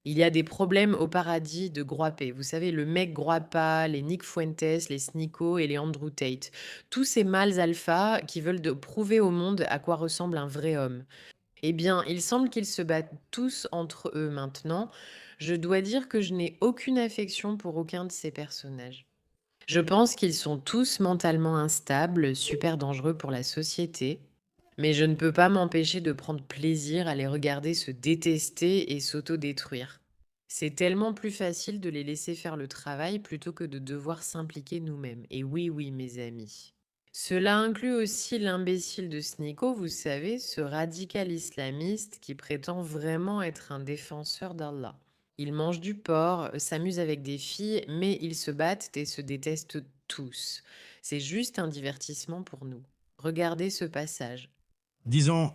Il y a des problèmes au paradis de Groapé. Vous savez, le mec Groapa, les Nick Fuentes, les Sneako et les Andrew Tate. Tous ces mâles alpha qui veulent prouver au monde à quoi ressemble un vrai homme. Eh bien, il semble qu'ils se battent tous entre eux maintenant. Je dois dire que je n'ai aucune affection pour aucun de ces personnages. Je pense qu'ils sont tous mentalement instables, super dangereux pour la société, mais je ne peux pas m'empêcher de prendre plaisir à les regarder se détester et s'autodétruire. C'est tellement plus facile de les laisser faire le travail plutôt que de devoir s'impliquer nous-mêmes. Et oui, oui, mes amis. Cela inclut aussi l'imbécile de Sneako, vous savez, ce radical islamiste qui prétend vraiment être un défenseur d'Allah. Ils mangent du porc, s'amusent avec des filles, mais ils se battent et se détestent tous. C'est juste un divertissement pour nous. Regardez ce passage. Disons,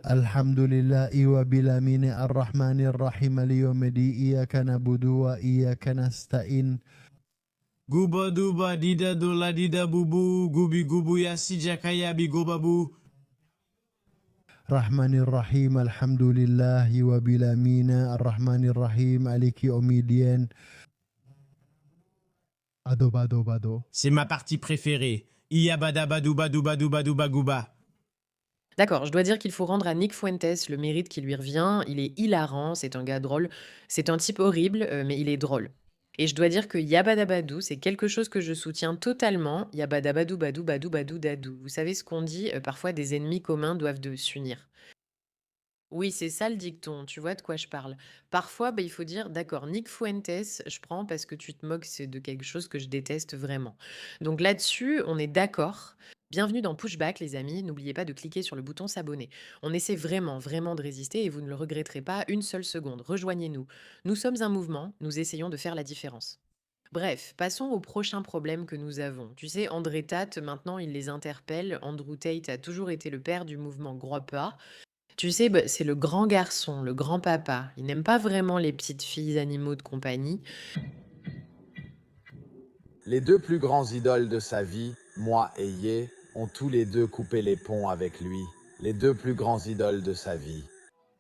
الحمد لله وبالأمين الرحمن الرحيم اليوم دي إياك نعبد وإياك نستعين Guba duba dida dola dida bubu, gubi gubu ya sijakaya bigobabu. الرحمن الرحيم الحمد لله وبالأمين الرحمن الرحيم مالك يوم الدين Bado, bado, bado. C'est ma partie préférée. Iabada badou badou badou badou bagouba. D'accord, je dois dire qu'il faut rendre à Nick Fuentes le mérite qui lui revient. Il est hilarant, c'est un gars drôle. C'est un type horrible, mais il est drôle. Et je dois dire que Yabadabadou, c'est quelque chose que je soutiens totalement. Yabadabadou badou badou badou dadou. Vous savez ce qu'on dit, parfois des ennemis communs doivent s'unir. Oui, c'est ça le dicton, tu vois de quoi je parle. Parfois, il faut dire, d'accord, Nick Fuentes, je prends parce que tu te moques c'est de quelque chose que je déteste vraiment. Donc là-dessus, on est d'accord. Bienvenue dans Pushback, les amis. N'oubliez pas de cliquer sur le bouton s'abonner. On essaie vraiment, vraiment de résister et vous ne le regretterez pas une seule seconde. Rejoignez-nous. Nous sommes un mouvement, nous essayons de faire la différence. Bref, passons au prochain problème que nous avons. Tu sais, André Tate, maintenant, il les interpelle. Andrew Tate a toujours été le père du mouvement Gropa. Tu sais, c'est le grand garçon, le grand papa. Il n'aime pas vraiment les petites filles animaux de compagnie. Les deux plus grands idoles de sa vie, moi et Ye, ont tous les deux coupé les ponts avec lui. Les deux plus grands idoles de sa vie.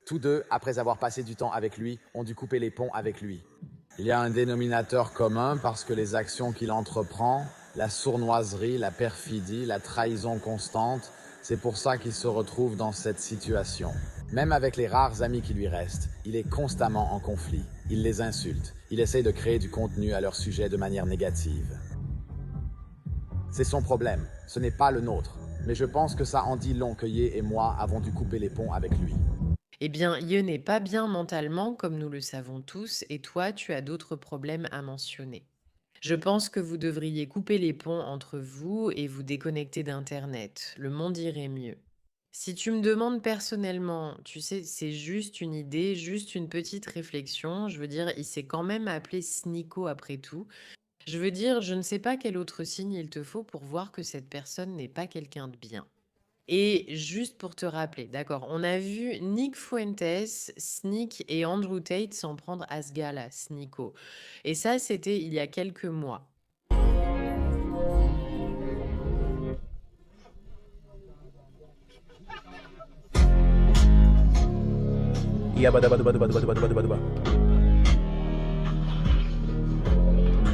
Tous deux, après avoir passé du temps avec lui, ont dû couper les ponts avec lui. Il y a un dénominateur commun parce que les actions qu'il entreprend, la sournoiserie, la perfidie, la trahison constante, c'est pour ça qu'il se retrouve dans cette situation. Même avec les rares amis qui lui restent, il est constamment en conflit. Il les insulte. Il essaye de créer du contenu à leur sujet de manière négative. C'est son problème, ce n'est pas le nôtre. Mais je pense que ça en dit long que Ye et moi avons dû couper les ponts avec lui. Eh bien, Ye n'est pas bien mentalement, comme nous le savons tous, et toi, tu as d'autres problèmes à mentionner. Je pense que vous devriez couper les ponts entre vous et vous déconnecter d'Internet. Le monde irait mieux. Si tu me demandes personnellement, tu sais, c'est juste une idée, juste une petite réflexion. Je veux dire, il s'est quand même appelé Sneako après tout. Je veux dire, je ne sais pas quel autre signe il te faut pour voir que cette personne n'est pas quelqu'un de bien. Et juste pour te rappeler, d'accord, on a vu Nick Fuentes, Sneak et Andrew Tate s'en prendre à ce gars-là, Sneako. Et ça, c'était il y a quelques mois. Yabada badou badou badou badou badou badou badou.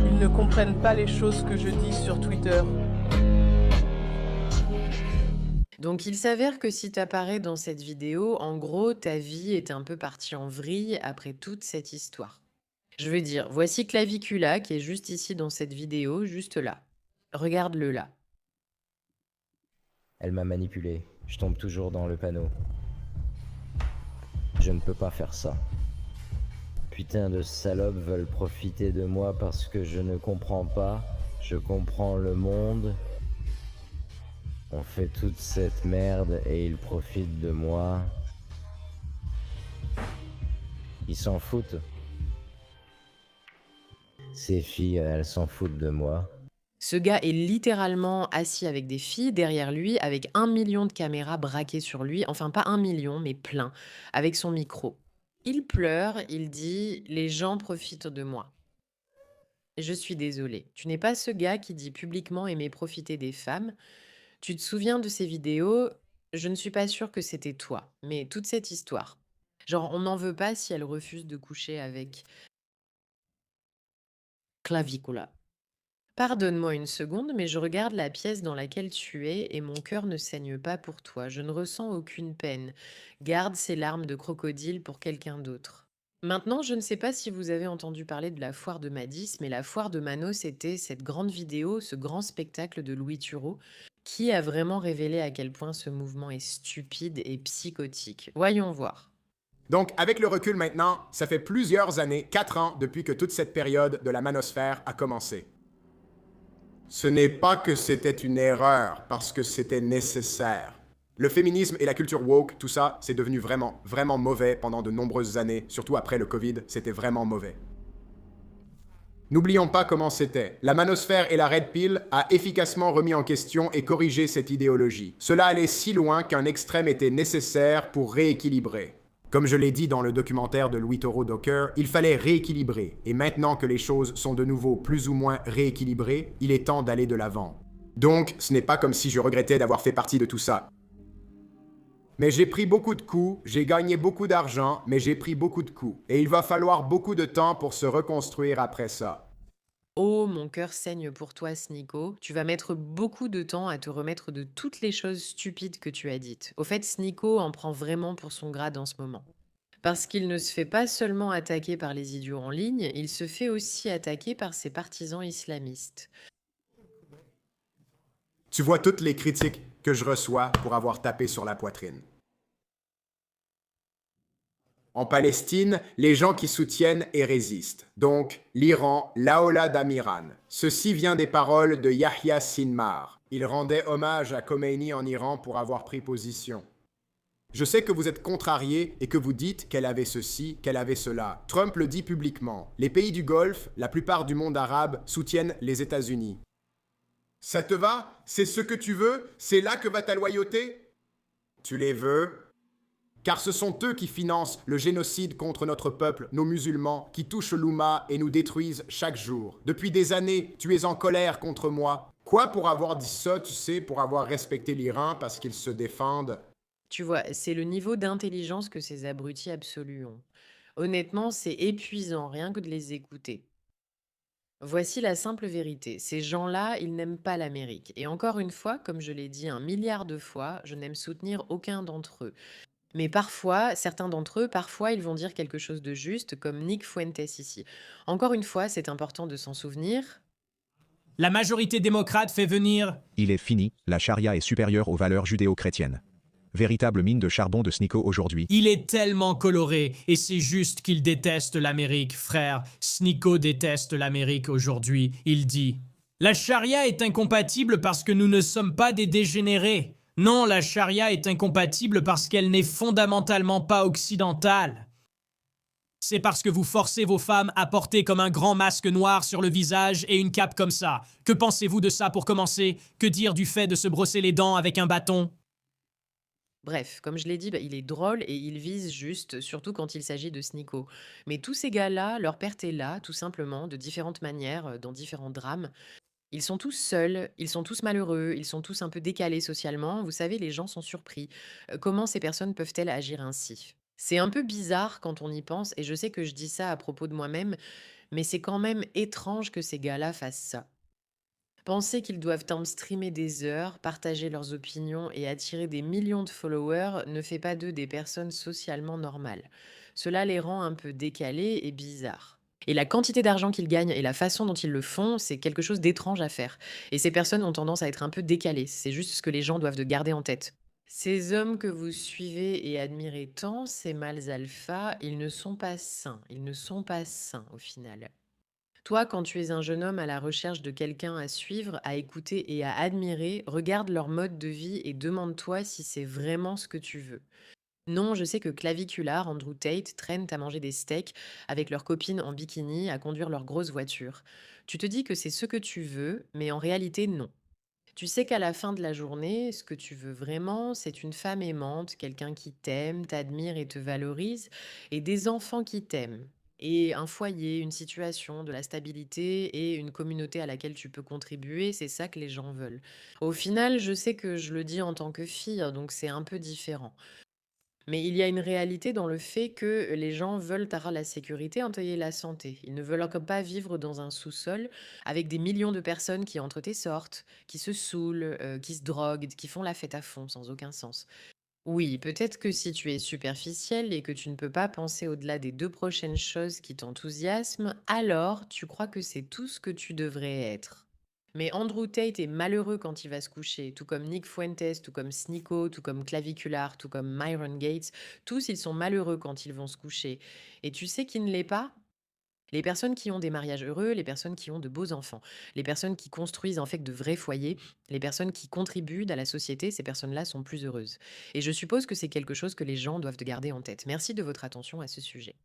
Ils ne comprennent pas les choses que je dis sur Twitter. Donc il s'avère que si tu apparais dans cette vidéo, en gros, ta vie est un peu partie en vrille après toute cette histoire. Je veux dire, voici Clavicula qui est juste ici dans cette vidéo, juste là. Regarde-le là. Elle m'a manipulé. Je tombe toujours dans le panneau. Je ne peux pas faire ça. Putain de salopes veulent profiter de moi parce que je ne comprends pas. Je comprends le monde. On fait toute cette merde et ils profitent de moi. Ils s'en foutent. Ces filles, elles s'en foutent de moi. Ce gars est littéralement assis avec des filles derrière lui, avec 1 million de caméras braquées sur lui, enfin pas 1 million, mais plein, avec son micro. Il pleure, il dit « Les gens profitent de moi ». Je suis désolée, tu n'es pas ce gars qui dit publiquement aimer profiter des femmes. Tu te souviens de ces vidéos? Je ne suis pas sûre que c'était toi, mais toute cette histoire. Genre, on n'en veut pas si elle refuse de coucher avec Clavicula. Pardonne-moi une seconde, mais je regarde la pièce dans laquelle tu es et mon cœur ne saigne pas pour toi. Je ne ressens aucune peine. Garde ces larmes de crocodile pour quelqu'un d'autre. Maintenant, je ne sais pas si vous avez entendu parler de la foire de Madis, mais la foire de Manos, c'était cette grande vidéo, ce grand spectacle de Louis Thureau, qui a vraiment révélé à quel point ce mouvement est stupide et psychotique. Voyons voir. Donc, avec le recul maintenant, ça fait plusieurs années, 4 ans, depuis que toute cette période de la manosphère a commencé. Ce n'est pas que c'était une erreur, parce que c'était nécessaire. Le féminisme et la culture woke, tout ça, c'est devenu vraiment, vraiment mauvais pendant de nombreuses années, surtout après le Covid, c'était vraiment mauvais. N'oublions pas comment c'était. La manosphère et la Red Pill a efficacement remis en question et corrigé cette idéologie. Cela allait si loin qu'un extrême était nécessaire pour rééquilibrer. Comme je l'ai dit dans le documentaire de Louis Toro Docker, il fallait rééquilibrer. Et maintenant que les choses sont de nouveau plus ou moins rééquilibrées, il est temps d'aller de l'avant. Donc, ce n'est pas comme si je regrettais d'avoir fait partie de tout ça. Mais j'ai pris beaucoup de coups, j'ai gagné beaucoup d'argent, mais j'ai pris beaucoup de coups. Et il va falloir beaucoup de temps pour se reconstruire après ça. Oh, mon cœur saigne pour toi, Sneeko. Tu vas mettre beaucoup de temps à te remettre de toutes les choses stupides que tu as dites. Au fait, Sneeko en prend vraiment pour son grade en ce moment. Parce qu'il ne se fait pas seulement attaquer par les idiots en ligne, il se fait aussi attaquer par ses partisans islamistes. Tu vois toutes les critiques que je reçois pour avoir tapé sur la poitrine. En Palestine, les gens qui soutiennent et résistent. Donc, l'Iran, l'Aola d'Amiran. Ceci vient des paroles de Yahya Sinmar. Il rendait hommage à Khomeini en Iran pour avoir pris position. Je sais que vous êtes contrariés et que vous dites qu'elle avait ceci, qu'elle avait cela. Trump le dit publiquement. Les pays du Golfe, la plupart du monde arabe, soutiennent les États-Unis. Ça te va? C'est ce que tu veux? C'est là que va ta loyauté? Tu les veux? Car ce sont eux qui financent le génocide contre notre peuple, nos musulmans, qui touchent l'Oumma et nous détruisent chaque jour. Depuis des années, tu es en colère contre moi. Quoi pour avoir dit ça, tu sais, pour avoir respecté l'Iran parce qu'ils se défendent? Tu vois, c'est le niveau d'intelligence que ces abrutis absolus ont. Honnêtement, c'est épuisant rien que de les écouter. Voici la simple vérité. Ces gens-là, ils n'aiment pas l'Amérique. Et encore une fois, comme je l'ai dit 1 milliard de fois, je n'aime soutenir aucun d'entre eux. Mais parfois, certains d'entre eux, parfois, ils vont dire quelque chose de juste, comme Nick Fuentes ici. Encore une fois, c'est important de s'en souvenir. La majorité démocrate fait venir... Il est fini, la charia est supérieure aux valeurs judéo-chrétiennes. Véritable mine de charbon de Sneeko aujourd'hui. Il est tellement coloré, et c'est juste qu'il déteste l'Amérique, frère. Sneeko déteste l'Amérique aujourd'hui. Il dit « La charia est incompatible parce que nous ne sommes pas des dégénérés. Non, la charia est incompatible parce qu'elle n'est fondamentalement pas occidentale. C'est parce que vous forcez vos femmes à porter comme un grand masque noir sur le visage et une cape comme ça. Que pensez-vous de ça pour commencer? Que dire du fait de se brosser les dents avec un bâton ?» Bref, comme je l'ai dit, il est drôle et il vise juste, surtout quand il s'agit de Sneeko. Mais tous ces gars-là, leur perte est là, tout simplement, de différentes manières, dans différents drames. Ils sont tous seuls, ils sont tous malheureux, ils sont tous un peu décalés socialement. Vous savez, les gens sont surpris. Comment ces personnes peuvent-elles agir ainsi? C'est un peu bizarre quand on y pense, et je sais que je dis ça à propos de moi-même, mais c'est quand même étrange que ces gars-là fassent ça. Penser qu'ils doivent streamer des heures, partager leurs opinions et attirer des millions de followers ne fait pas d'eux des personnes socialement normales. Cela les rend un peu décalés et bizarres. Et la quantité d'argent qu'ils gagnent et la façon dont ils le font, c'est quelque chose d'étrange à faire. Et ces personnes ont tendance à être un peu décalées. C'est juste ce que les gens doivent de garder en tête. Ces hommes que vous suivez et admirez tant, ces mâles alpha, ils ne sont pas sains. Ils ne sont pas sains au final. Toi, quand tu es un jeune homme à la recherche de quelqu'un à suivre, à écouter et à admirer, regarde leur mode de vie et demande-toi si c'est vraiment ce que tu veux. Non, je sais que Clavicula, Andrew Tate traînent à manger des steaks avec leurs copines en bikini, à conduire leur grosse voiture. Tu te dis que c'est ce que tu veux, mais en réalité, non. Tu sais qu'à la fin de la journée, ce que tu veux vraiment, c'est une femme aimante, quelqu'un qui t'aime, t'admire et te valorise, et des enfants qui t'aiment. Et un foyer, une situation, de la stabilité et une communauté à laquelle tu peux contribuer, c'est ça que les gens veulent. Au final, je sais que je le dis en tant que fille, donc c'est un peu différent. Mais il y a une réalité dans le fait que les gens veulent avoir la sécurité, en et la santé. Ils ne veulent encore pas vivre dans un sous-sol avec des millions de personnes qui entrent et sortent, qui se saoulent, qui se droguent, qui font la fête à fond sans aucun sens. Oui, peut-être que si tu es superficiel et que tu ne peux pas penser au-delà des 2 prochaines choses qui t'enthousiasment, alors tu crois que c'est tout ce que tu devrais être. Mais Andrew Tate est malheureux quand il va se coucher, tout comme Nick Fuentes, tout comme Sneako, tout comme Clavicular, tout comme Myron Gates. Tous, ils sont malheureux quand ils vont se coucher. Et tu sais qui ne l'est pas? Les personnes qui ont des mariages heureux, les personnes qui ont de beaux enfants, les personnes qui construisent en fait de vrais foyers, les personnes qui contribuent à la société, ces personnes-là sont plus heureuses. Et je suppose que c'est quelque chose que les gens doivent garder en tête. Merci de votre attention à ce sujet.